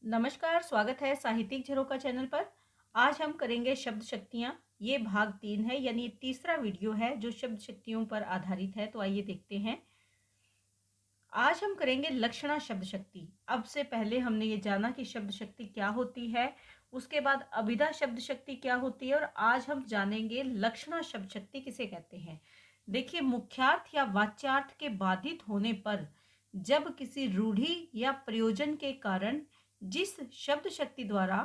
नमस्कार, स्वागत है साहित्यिक झरोका चैनल पर। आज हम करेंगे शब्द शक्तियाँ। ये भाग 3 है, यानी तीसरा वीडियो है जो शब्द शक्तियों पर आधारित है। तो आइए देखते हैं। आज हम करेंगे लक्षणा शब्द शक्ति। अब से पहले हमने ये जाना कि शब्द शक्ति क्या होती है, उसके बाद अभिधा शब्द शक्ति क्या होती है, और आज हम जानेंगे लक्षणा शब्द शक्ति किसे कहते हैं। देखिए, मुख्यार्थ या वाच्यार्थ के बाधित होने पर जब किसी रूढ़ि या प्रयोजन के कारण जिस शब्द शक्ति द्वारा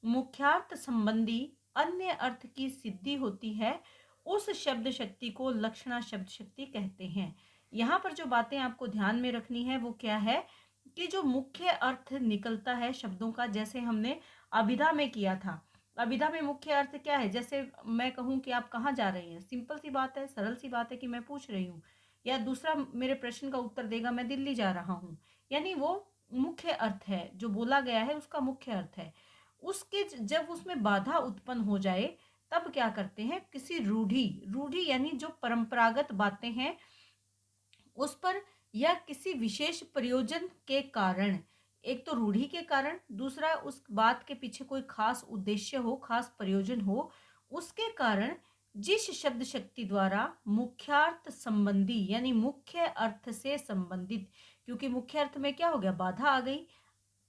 मुख्यार्थ संबंधी अन्य अर्थ की सिद्धि होती है, उस शब्द शक्ति को लक्षणा शब्द शक्ति कहते हैं। यहाँ पर जो बातें आपको ध्यान में रखनी है वो क्या है कि जो मुख्य अर्थ निकलता है शब्दों का, जैसे हमने अभिधा में किया था। अभिधा में मुख्य अर्थ क्या है? जैसे मैं कहूँ कि आप कहाँ जा रहे हैं, सिंपल सी बात है, सरल सी बात है कि मैं पूछ रही हूँ, या दूसरा मेरे प्रश्न का उत्तर देगा, मैं दिल्ली जा रहा हूँ। यानी वो मुख्य अर्थ है, जो बोला गया है उसका मुख्य अर्थ है। उसके जब उसमें बाधा उत्पन्न हो जाए तब क्या करते हैं, किसी रूढ़ि रूढ़ि यानी जो परंपरागत बातें हैं उस पर, या किसी विशेष प्रयोजन के कारण, एक तो रूढ़ि के कारण, दूसरा उस बात के पीछे कोई खास उद्देश्य हो, खास प्रयोजन हो, उसके कारण जिस शब्द शक्ति द्वारा मुख्यार्थ संबंधी यानी मुख्य अर्थ से संबंधित, क्योंकि मुख्य अर्थ में क्या हो गया, बाधा आ गई,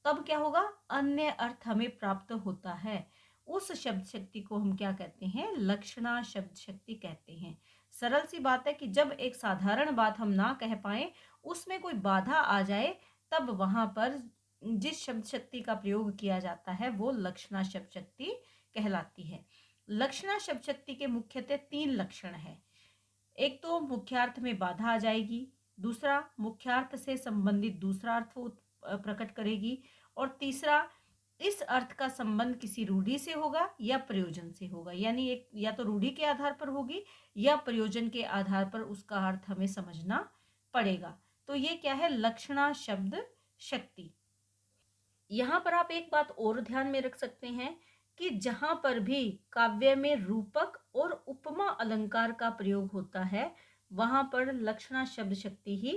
तब क्या होगा, अन्य अर्थ हमें प्राप्त होता है। उस शब्द शक्ति को हम क्या कहते हैं, लक्षणा शब्द शक्ति कहते हैं। सरल सी बात है कि जब एक साधारण बात हम ना कह पाए, उसमें कोई बाधा आ जाए, तब वहां पर जिस शब्द शक्ति का प्रयोग किया जाता है वो लक्षणा शब्द शक्ति कहलाती है। लक्षणा शब्द शक्ति के मुख्यतः 3 लक्षण है। एक तो मुख्यार्थ में बाधा आ जाएगी, दूसरा मुख्यार्थ से संबंधित दूसरा अर्थ वो प्रकट करेगी, और तीसरा इस अर्थ का संबंध किसी रूढ़ि से होगा या प्रयोजन से होगा। यानी एक या तो रूढ़ि के आधार पर होगी या प्रयोजन के आधार पर उसका अर्थ हमें समझना पड़ेगा। तो ये क्या है, लक्षणा शब्द शक्ति। यहाँ पर आप एक बात और ध्यान में रख सकते हैं कि जहां पर भी काव्य में रूपक और उपमा अलंकार का प्रयोग होता है, वहां पर लक्षणा शब्द शक्ति ही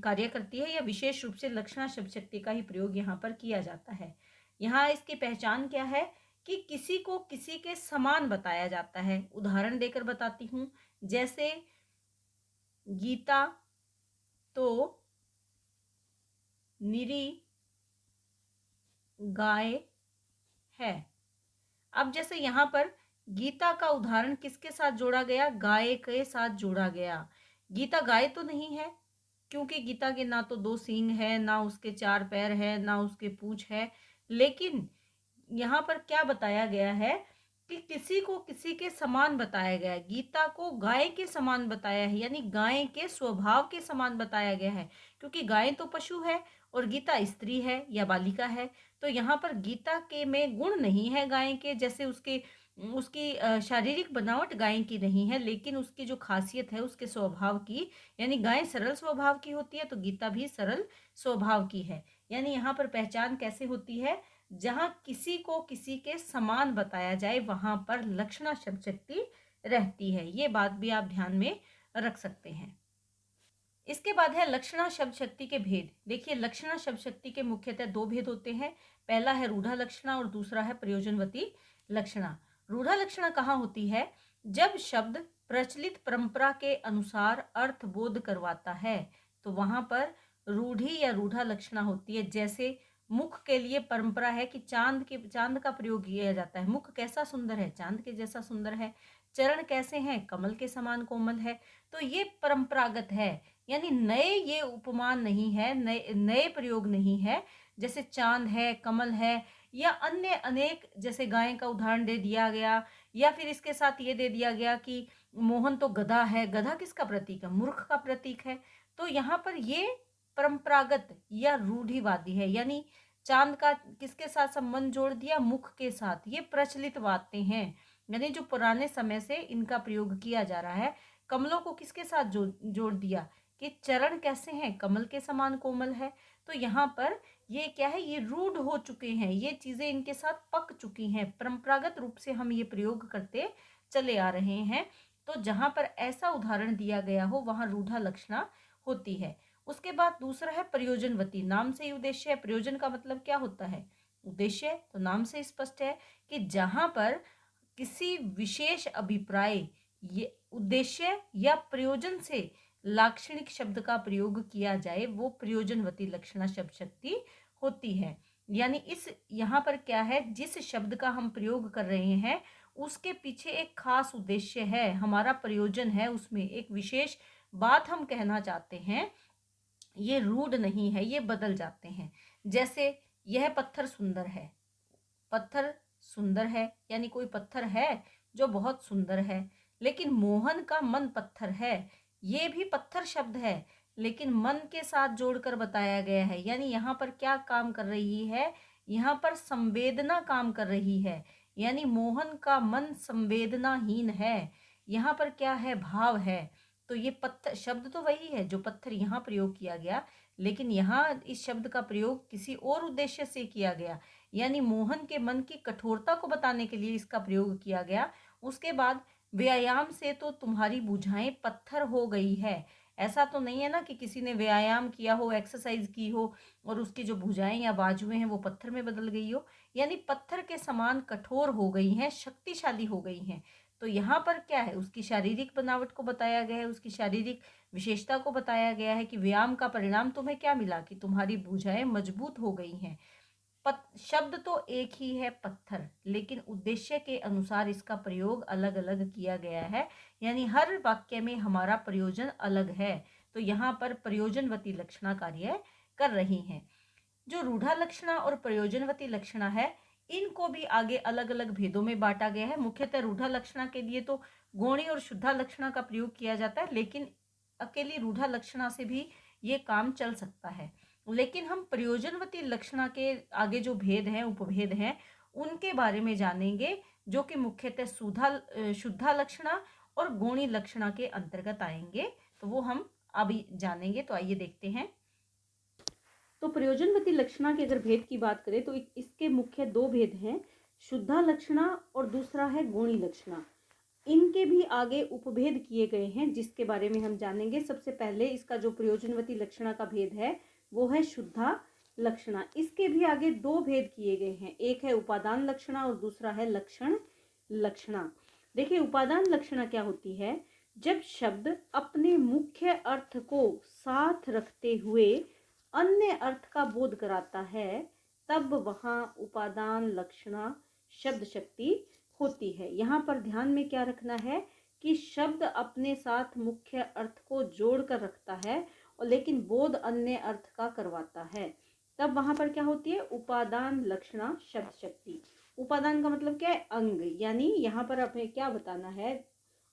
कार्य करती है, या विशेष रूप से लक्षणा शब्द शक्ति का ही प्रयोग यहाँ पर किया जाता है। यहाँ इसकी पहचान क्या है कि किसी को किसी के समान बताया जाता है। उदाहरण देकर बताती हूँ, जैसे गीता तो निरी गाय है। अब जैसे यहाँ पर गीता का उदाहरण किसके साथ जोड़ा गया, गाय के साथ जोड़ा गया। गीता गाय तो नहीं है, क्योंकि गीता के ना तो 2 सींग है, ना उसके 4 पैर है, ना उसके पूंछ है। लेकिन यहाँ पर क्या बताया गया है कि किसी को किसी के समान बताया गया है। गीता को गाय के समान बताया है, यानी गाय के स्वभाव के समान बताया गया है, क्योंकि गाय तो पशु है और गीता स्त्री है या बालिका है। तो यहाँ पर गीता के में गुण नहीं है गाय के, जैसे उसके उसकी शारीरिक बनावट गाय की नहीं है, लेकिन उसकी जो खासियत है उसके स्वभाव की, यानी गाय सरल स्वभाव की होती है तो गीता भी सरल स्वभाव की है। यानी यहाँ पर पहचान कैसे होती है, जहां किसी को किसी के समान बताया जाए वहां पर लक्षणा शब्द शक्ति रहती है। ये बात भी आप ध्यान में रख सकते हैं। इसके बाद है लक्षणा शब्द शक्ति के भेद। देखिए, लक्षणा शब्द शक्ति के मुख्यतः 2 भेद होते हैं। पहला है रूढ़ा लक्षणा और दूसरा है प्रयोजनवती लक्षणा। रूढ़ा लक्षणा कहाँ होती है, जब शब्द प्रचलित परंपरा के अनुसार अर्थ बोध करवाता है, तो वहां पर रूढ़ी या रूढ़ा लक्षणा होती है। जैसे मुख के लिए परंपरा है कि चांद का प्रयोग किया जाता है। मुख कैसा सुंदर है, चांद के जैसा सुंदर है। चरण कैसे हैं, कमल के समान कोमल है। तो ये परंपरागत है, यानी नए ये उपमान नहीं है, नए नए प्रयोग नहीं है। जैसे चांद है, कमल है, या अन्य अनेक, जैसे गाय का उदाहरण दे दिया गया, या फिर इसके साथ ये दे दिया गया कि मोहन तो गधा है। गधा किसका प्रतीक है, मूर्ख का प्रतीक है। तो यहाँ पर ये परंपरागत या रूढ़िवादी है, यानी चांद का किसके साथ संबंध जोड़ दिया, मुख के साथ। ये प्रचलित बातें हैं, यानी जो पुराने समय से इनका प्रयोग किया जा रहा है। कमलों को किसके साथ जोड़ दिया कि चरण कैसे हैं, कमल के समान कोमल है। तो यहाँ पर ये क्या है, ये रूढ़ हो चुके हैं, ये चीजें इनके साथ पक चुकी हैं, परंपरागत रूप से हम ये प्रयोग करते चले आ रहे हैं। तो जहां पर ऐसा उदाहरण दिया गया हो वहां रूढ़ा लक्षणा होती है। उसके बाद दूसरा है प्रयोजनवती, नाम से ही उद्देश्य है। प्रयोजन का मतलब क्या होता है? उद्देश्य। तो नाम से स्पष्ट है कि जहां पर किसी विशेष अभिप्राय, ये उद्देश्य या प्रयोजन से लाक्षणिक शब्द का प्रयोग किया जाए, वो प्रयोजनवती लक्षणा शब्द शक्ति होती है। यानी इस यहाँ पर क्या है, जिस शब्द का हम प्रयोग कर रहे हैं उसके पीछे एक खास उद्देश्य है, हमारा प्रयोजन है, उसमें एक विशेष बात हम कहना चाहते हैं। ये रूढ़ नहीं है, ये बदल जाते हैं। जैसे यह पत्थर सुंदर है, पत्थर सुंदर है यानी कोई पत्थर है जो बहुत सुंदर है, लेकिन मोहन का मन पत्थर है, ये भी पत्थर शब्द है लेकिन मन के साथ जोड़कर बताया गया है। यानी यहाँ पर क्या काम कर रही है, यहाँ पर संवेदना काम कर रही है। यानी मोहन का मन संवेदनाहीन है, यहाँ पर क्या है, भाव है। तो ये पत्थर शब्द तो वही है जो पत्थर यहाँ प्रयोग किया गया, लेकिन यहाँ इस शब्द का प्रयोग किसी और उद्देश्य से किया गया, यानी मोहन के मन की कठोरता को बताने के लिए इसका प्रयोग किया गया। उसके बाद व्यायाम से तो तुम्हारी भुजाएं पत्थर हो गई है। ऐसा तो नहीं है ना कि किसी ने व्यायाम किया हो, एक्सरसाइज की हो और उसकी जो भुजाएं या बाजुएं हैं वो पत्थर में बदल गई हो, यानी पत्थर के समान कठोर हो गई हैं, शक्तिशाली हो गई हैं। तो यहाँ पर क्या है, उसकी शारीरिक बनावट को बताया गया है, उसकी शारीरिक विशेषता को बताया गया है कि व्यायाम का परिणाम तुम्हें क्या मिला, कि तुम्हारी भुजाएं मजबूत हो गई हैं। शब्द तो एक ही है पत्थर, लेकिन उद्देश्य के अनुसार इसका प्रयोग अलग अलग किया गया है, यानी हर वाक्य में हमारा प्रयोजन अलग है। तो यहाँ पर प्रयोजनवती लक्षणा कार्य कर रही हैं। जो रूढ़ा लक्षणा और प्रयोजनवती लक्षणा है, इनको भी आगे अलग अलग भेदों में बांटा गया है। मुख्यतः रूढ़ा लक्षणा के लिए तो गौणी और शुद्धा लक्षणा का प्रयोग किया जाता है, लेकिन अकेली रूढ़ा लक्षणा से भी ये काम चल सकता है। लेकिन हम प्रयोजनवती लक्षणा के आगे जो भेद हैं, उपभेद हैं, उनके बारे में जानेंगे, जो कि मुख्यतः शुद्धा लक्षणा और गौणी लक्षणा के अंतर्गत आएंगे। तो वो हम अभी जानेंगे। तो आइए देखते हैं। तो प्रयोजनवती लक्षणा के अगर भेद की बात करें तो इसके मुख्य दो भेद हैं, शुद्धा लक्षणा और दूसरा है गौणी लक्षणा। इनके भी आगे उपभेद किए गए हैं, जिसके बारे में हम जानेंगे। सबसे पहले इसका जो प्रयोजनवती लक्षणा का भेद है वो है शुद्धा लक्षणा। इसके भी आगे दो भेद किए गए हैं, एक है उपादान लक्षणा और दूसरा है लक्षण लक्षणा। देखिए उपादान लक्षणा क्या होती है, जब शब्द अपने मुख्य अर्थ को साथ रखते हुए अन्य अर्थ का बोध कराता है, तब वहां उपादान लक्षणा शब्द शक्ति होती है। यहाँ पर ध्यान में क्या रखना है कि शब्द अपने साथ मुख्य अर्थ को जोड़कर रखता है और लेकिन बोध अन्य अर्थ का करवाता है, तब वहां पर क्या होती है, उपादान लक्षणा शब्द शक्ति। उपादान का मतलब क्या है, अंग। यानी यहाँ पर हमें क्या बताना है,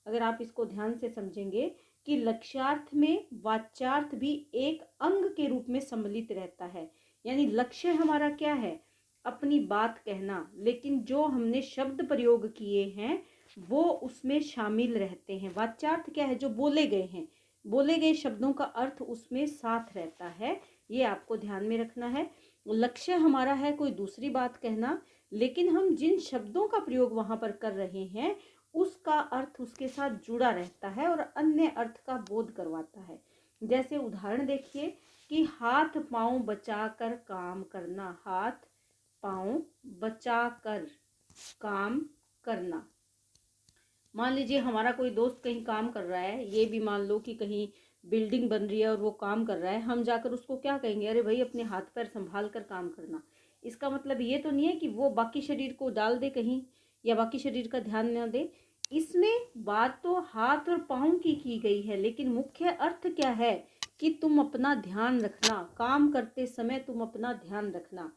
अगर आप इसको ध्यान से समझेंगे कि लक्ष्यार्थ में वाच्यार्थ भी एक अंग के रूप में सम्मिलित रहता है। यानी लक्ष्य हमारा क्या है, अपनी बात कहना, लेकिन जो हमने शब्द प्रयोग किए हैं वो उसमें शामिल रहते हैं। वाच्यार्थ क्या है, जो बोले गए हैं, बोले गए शब्दों का अर्थ उसमें साथ रहता है, ये आपको ध्यान में रखना है। लक्ष्य हमारा है कोई दूसरी बात कहना, लेकिन हम जिन शब्दों का प्रयोग वहां पर कर रहे हैं उसका अर्थ उसके साथ जुड़ा रहता है और अन्य अर्थ का बोध करवाता है। जैसे उदाहरण देखिए कि हाथ पांव बचाकर काम करना, हाथ पांव बचाकर काम करना। मान लीजिए हमारा कोई दोस्त कहीं काम कर रहा है, ये भी मान लो कि कहीं बिल्डिंग बन रही है और वो काम कर रहा है, हम जाकर उसको क्या कहेंगे, अरे भाई अपने हाथ पैर संभाल कर काम करना। इसका मतलब ये तो नहीं है कि वो बाकी शरीर को डाल दे कहीं या बाकी शरीर का ध्यान न दे। इसमें बात तो हाथ और पाँव की गई है, लेकिन मुख्य अर्थ क्या है कि तुम अपना ध्यान रखना, काम करते समय तुम अपना ध्यान रखना।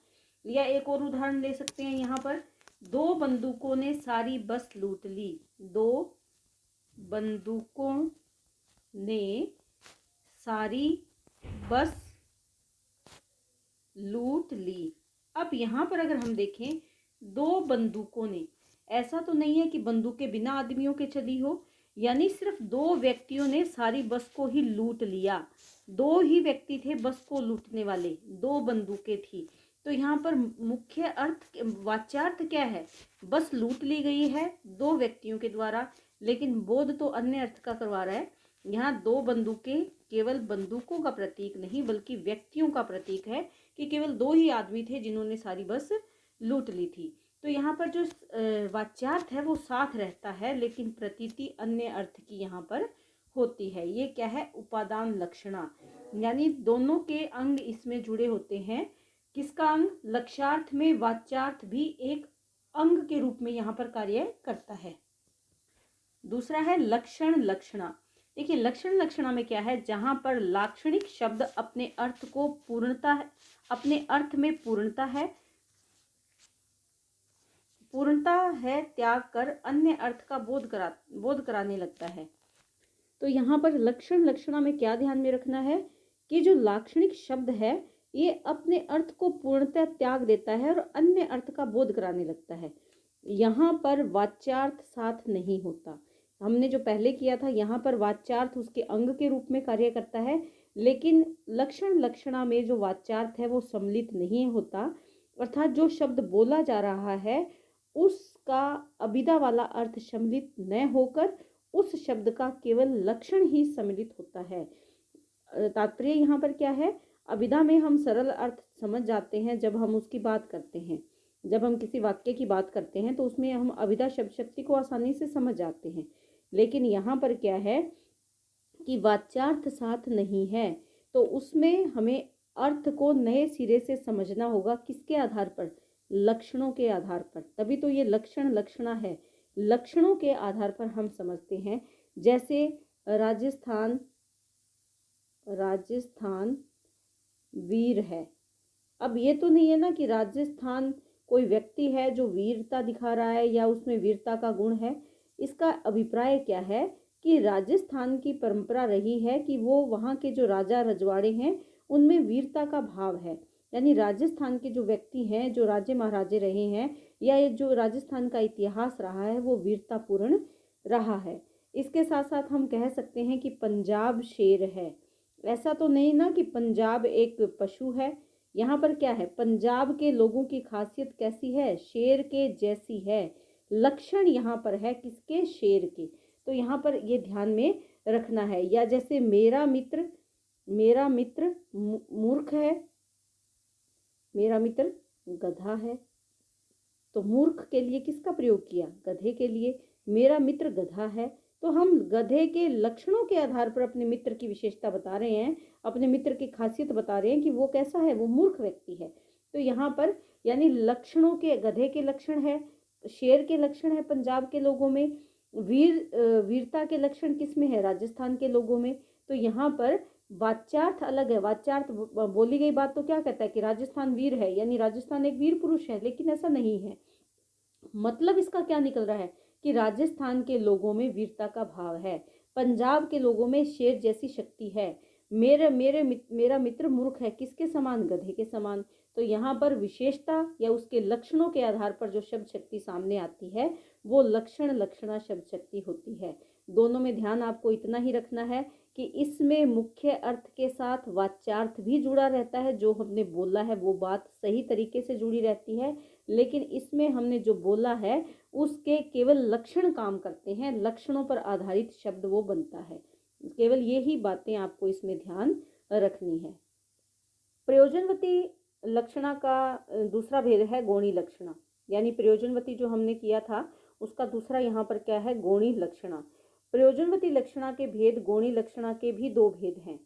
या एक और उदाहरण ले सकते हैं, यहाँ पर दो बंदूकों ने सारी बस लूट ली, दो बंदूकों ने सारी बस लूट ली। अब यहाँ पर अगर हम देखें, दो बंदूकों ने, ऐसा तो नहीं है कि बंदूकें बिना आदमियों के चली हो, यानी सिर्फ दो व्यक्तियों ने सारी बस को ही लूट लिया। दो ही व्यक्ति थे बस को लूटने वाले, दो बंदूकें थी। तो यहाँ पर मुख्य अर्थ, वाच्यार्थ क्या है, बस लूट ली गई है दो व्यक्तियों के द्वारा, लेकिन बोध तो अन्य अर्थ का करवा रहा है। यहाँ दो बंदूकें केवल बंदूकों का प्रतीक नहीं बल्कि व्यक्तियों का प्रतीक है कि केवल दो ही आदमी थे जिन्होंने सारी बस लूट ली थी। तो यहाँ पर जो वाच्यार्थ है वो साथ रहता है, लेकिन प्रतीति अन्य अर्थ की यहाँ पर होती है। ये क्या है? उपादान लक्षणा, यानी दोनों के अंग इसमें जुड़े होते हैं। किसका अंग? लक्ष्यार्थ में वाच्यार्थ भी एक अंग के रूप में यहाँ पर कार्य करता है। दूसरा है लक्षण लक्षणा। देखिए लक्षण लक्षणा में क्या है? जहां पर लाक्षणिक शब्द अपने अर्थ को पूर्णता है, अपने अर्थ में पूर्णता है त्याग कर अन्य अर्थ का बोध कराने लगता है। तो यहाँ पर लक्षण लक्षणा में क्या ध्यान में रखना है कि जो लाक्षणिक शब्द है ये अपने अर्थ को पूर्णतः त्याग देता है और अन्य अर्थ का बोध कराने लगता है। यहाँ पर वाच्यार्थ साथ नहीं होता। हमने जो पहले किया था, यहाँ पर वाच्यार्थ उसके अंग के रूप में कार्य करता है, लेकिन लक्षण लक्षणा में जो वाच्यार्थ है वो सम्मिलित नहीं होता, अर्थात जो शब्द बोला जा रहा है उसका अभिधा वाला अर्थ सम्मिलित न होकर उस शब्द का केवल लक्षण ही सम्मिलित होता है। तात्पर्य यहाँ पर क्या है? अभिधा में हम सरल अर्थ समझ जाते हैं जब हम उसकी बात करते हैं, जब हम किसी वाक्य की बात करते हैं तो उसमें हम अभिधा शब्द शक्ति को आसानी से समझ जाते हैं। लेकिन यहाँ पर क्या है कि वाच्यार्थ साथ नहीं है, तो उसमें हमें अर्थ को नए सिरे से समझना होगा। किसके आधार पर? लक्षणों के आधार पर। तभी तो ये लक्षण लक्षणा है। लक्षणों के आधार पर हम समझते हैं। जैसे राजस्थान वीर है। अब ये तो नहीं है ना कि राजस्थान कोई व्यक्ति है जो वीरता दिखा रहा है या उसमें वीरता का गुण है। इसका अभिप्राय क्या है कि राजस्थान की परंपरा रही है कि वो वहाँ के जो राजा रजवाड़े हैं उनमें वीरता का भाव है। यानी राजस्थान के जो व्यक्ति हैं, जो राजे महाराजे रहे हैं, या जो राजस्थान का इतिहास रहा है वो वीरतापूर्ण रहा है। इसके साथ साथ हम कह सकते हैं कि पंजाब शेर है। ऐसा तो नहीं ना कि पंजाब एक पशु है। यहाँ पर क्या है? पंजाब के लोगों की खासियत कैसी है? शेर के जैसी है। लक्षण यहाँ पर है किसके? शेर के। तो यहाँ पर ये ध्यान में रखना है। या जैसे मेरा मित्र मूर्ख है, मेरा मित्र गधा है। तो मूर्ख के लिए किसका प्रयोग किया? गधे के लिए। मेरा मित्र गधा है, तो हम गधे के लक्षणों के आधार पर अपने मित्र की विशेषता बता रहे हैं, अपने मित्र की खासियत बता रहे हैं कि वो कैसा है, वो मूर्ख व्यक्ति है। तो यहाँ पर यानी लक्षणों के, गधे के लक्षण है, शेर के लक्षण है पंजाब के लोगों में, वीरता के लक्षण किस में है? राजस्थान के लोगों में। तो यहाँ पर वाच्यार्थ अलग है। वाच्यार्थ बोली गई बात तो क्या कहता है कि राजस्थान वीर है, यानी राजस्थान एक वीर पुरुष है, लेकिन ऐसा नहीं है। मतलब इसका क्या निकल रहा है कि राजस्थान के लोगों में वीरता का भाव है, पंजाब के लोगों में शेर जैसी शक्ति है। मेरा मित्र मूर्ख है, किसके समान? गधे के समान। तो यहाँ पर विशेषता या उसके लक्षणों के आधार पर जो शब्द शक्ति सामने आती है वो लक्षण लक्षणा शब्द शक्ति होती है। दोनों में ध्यान आपको इतना ही रखना है कि इसमें मुख्य अर्थ के साथ वाच्यार्थ भी जुड़ा रहता है। जो हमने बोला है वो बात सही तरीके से जुड़ी रहती है, लेकिन इसमें हमने जो बोला है उसके केवल लक्षण काम करते हैं, लक्षणों पर आधारित शब्द वो बनता है। केवल यही बातें आपको इसमें ध्यान रखनी है। प्रयोजनवती लक्षणा का दूसरा भेद है गौणी लक्षणा। यानी प्रयोजनवती जो हमने किया था उसका दूसरा यहाँ पर क्या है? गौणी लक्षणा। प्रयोजनवती लक्षणा के भेद गौणी लक्षणा के भी दो भेद हैं,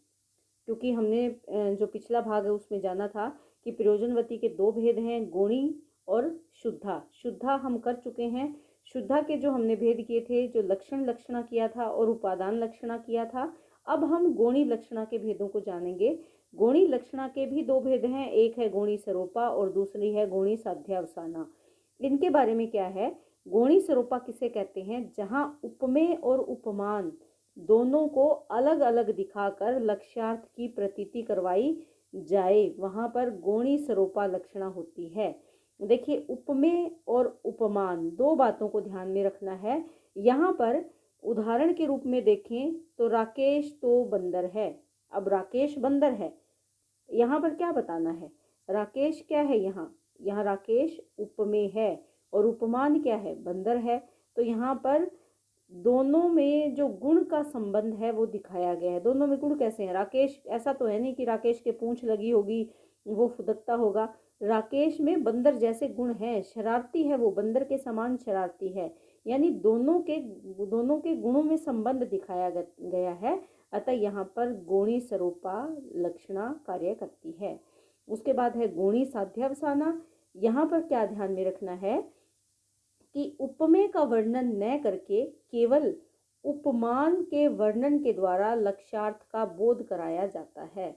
क्योंकि हमने जो पिछला भाग है उसमें जाना था कि प्रयोजनवती के दो भेद हैं, गौणी और शुद्धा। शुद्धा हम कर चुके हैं। शुद्धा के जो हमने भेद किए थे, जो लक्षण लक्षणा किया था और उपादान लक्षणा किया था। अब हम गौणी लक्षणा के भेदों को जानेंगे। गौणी लक्षणा के भी दो भेद हैं, एक है गौणी सरोपा और दूसरी है गौणी साध्यावसाना। इनके बारे में क्या है? गौणी सरोपा किसे कहते हैं? जहाँ उपमेय और उपमान दोनों को अलग अलग दिखाकर लक्ष्यार्थ की प्रतीति करवाई जाए, वहां पर गौणी सरोपा लक्षणा होती है। देखिए उपमेय और उपमान दो बातों को ध्यान में रखना है। यहाँ पर उदाहरण के रूप में देखें तो राकेश तो बंदर है। अब राकेश बंदर है, यहाँ पर क्या बताना है? राकेश क्या है? यहाँ राकेश उपमेय है और उपमान क्या है? बंदर है। तो यहाँ पर दोनों में जो गुण का संबंध है वो दिखाया गया है। दोनों में गुण कैसे हैं? राकेश, ऐसा तो है नहीं कि राकेश के पूंछ लगी होगी वो फुदकता होगा। राकेश में बंदर जैसे गुण हैं, शरारती है वो, बंदर के समान शरारती है। यानी दोनों के गुणों में संबंध दिखाया गया है। अतः यहाँ पर गोणी सरूपा लक्षणा कार्य करती है। उसके बाद है गोणी साध्यावसाना। यहाँ पर क्या ध्यान में रखना है कि उपमेय का वर्णन न करके केवल उपमान के वर्णन के द्वारा लक्ष्यार्थ का बोध कराया जाता है।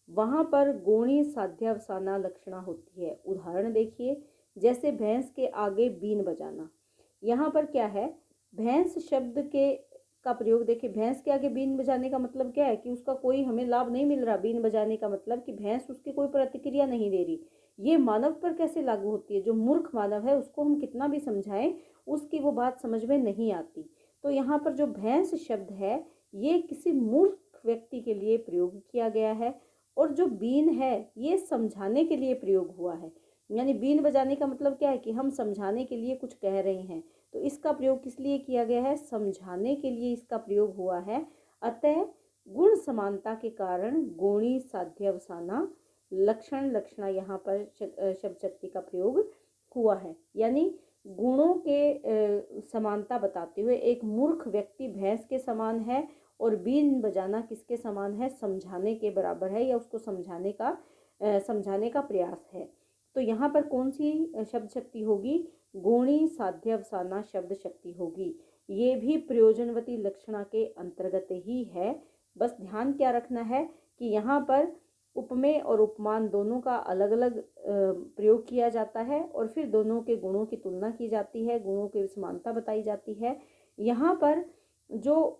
वहां पर गोणी साध्यावसाना लक्षणा होती है। उदाहरण देखिए, जैसे भैंस के आगे बीन बजाना। यहाँ पर क्या है, भैंस शब्द के का प्रयोग देखिए। भैंस के आगे बीन बजाने का मतलब क्या है कि उसका कोई हमें लाभ नहीं मिल रहा। बीन बजाने का मतलब कि भैंस उसकी कोई प्रतिक्रिया नहीं दे रही। ये मानव पर कैसे लागू होती है? जो मूर्ख मानव है उसको हम कितना भी समझाएं, उसकी वो बात समझ में नहीं आती। तो यहाँ पर जो भैंस शब्द है ये किसी मूर्ख व्यक्ति के लिए प्रयोग किया गया है, और जो बीन है ये समझाने के लिए प्रयोग हुआ है। यानी बीन बजाने का मतलब क्या है कि हम समझाने के लिए कुछ कह रहे हैं, तो इसका प्रयोग किस लिए किया गया है? समझाने के लिए इसका प्रयोग हुआ है। अतः गुण समानता के कारण गोणी साध्यावसाना लक्षणा यहाँ पर शब्द शक्ति का प्रयोग हुआ है। यानी गुणों के समानता बताते हुए एक मूर्ख व्यक्ति भैंस के समान है, और बीन बजाना किसके समान है? समझाने के बराबर है, या उसको समझाने का प्रयास है। तो यहाँ पर कौन सी शब्द शक्ति होगी? गोणी साध्यावसाना शब्द शक्ति होगी। ये भी प्रयोजनवती लक्षणा के अंतर्गत ही है। बस ध्यान क्या रखना है कि यहाँ पर उपमेय और उपमान दोनों का अलग अलग प्रयोग किया जाता है, और फिर दोनों के गुणों की तुलना की जाती है, गुणों की समानता बताई जाती है। यहाँ पर जो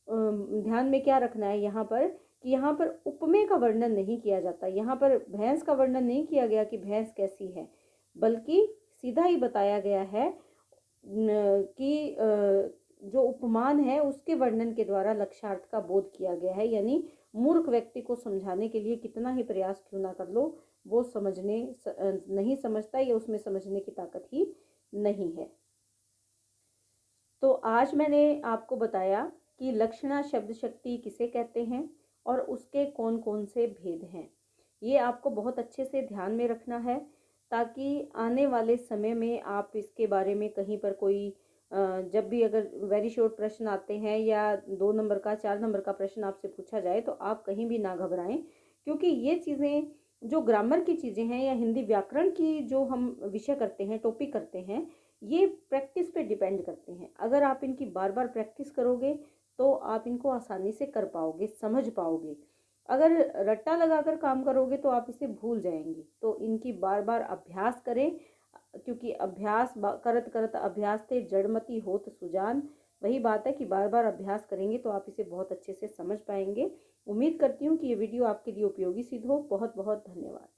ध्यान में क्या रखना है यहाँ पर, कि यहाँ पर उपमेय का वर्णन नहीं किया जाता। यहाँ पर भैंस का वर्णन नहीं किया गया कि भैंस कैसी है, बल्कि सीधा ही बताया गया है कि जो उपमान है उसके वर्णन के द्वारा लक्ष्यार्थ का बोध किया गया है। यानी मूर्ख व्यक्ति को समझाने के लिए कितना ही प्रयास क्यों ना कर लो, वो नहीं समझता, या उसमें समझने की ताकत ही नहीं है। तो आज मैंने आपको बताया कि लक्षणा शब्द शक्ति किसे कहते हैं और उसके कौन कौन से भेद हैं। ये आपको बहुत अच्छे से ध्यान में रखना है, ताकि आने वाले समय में आप इसके बारे में कहीं पर कोई जब भी अगर वेरी शॉर्ट प्रश्न आते हैं, या 2 नंबर का 4 नंबर का प्रश्न आपसे पूछा जाए, तो आप कहीं भी ना घबराएं। क्योंकि ये चीज़ें जो ग्रामर की चीज़ें हैं, या हिंदी व्याकरण की जो हम विषय करते हैं, टॉपिक करते हैं, ये प्रैक्टिस पे डिपेंड करते हैं। अगर आप इनकी बार बार प्रैक्टिस करोगे तो आप इनको आसानी से कर पाओगे, समझ पाओगे। अगर रट्टा लगाकर काम करोगे तो आप इसे भूल जाएंगे। तो इनकी बार बार अभ्यास करें, क्योंकि अभ्यास करत करत अभ्यास थे जड़मती होत सुजान। वही बात है कि बार बार अभ्यास करेंगे तो आप इसे बहुत अच्छे से समझ पाएंगे। उम्मीद करती हूँ कि ये वीडियो आपके लिए उपयोगी सिद्ध हो। बहुत बहुत धन्यवाद।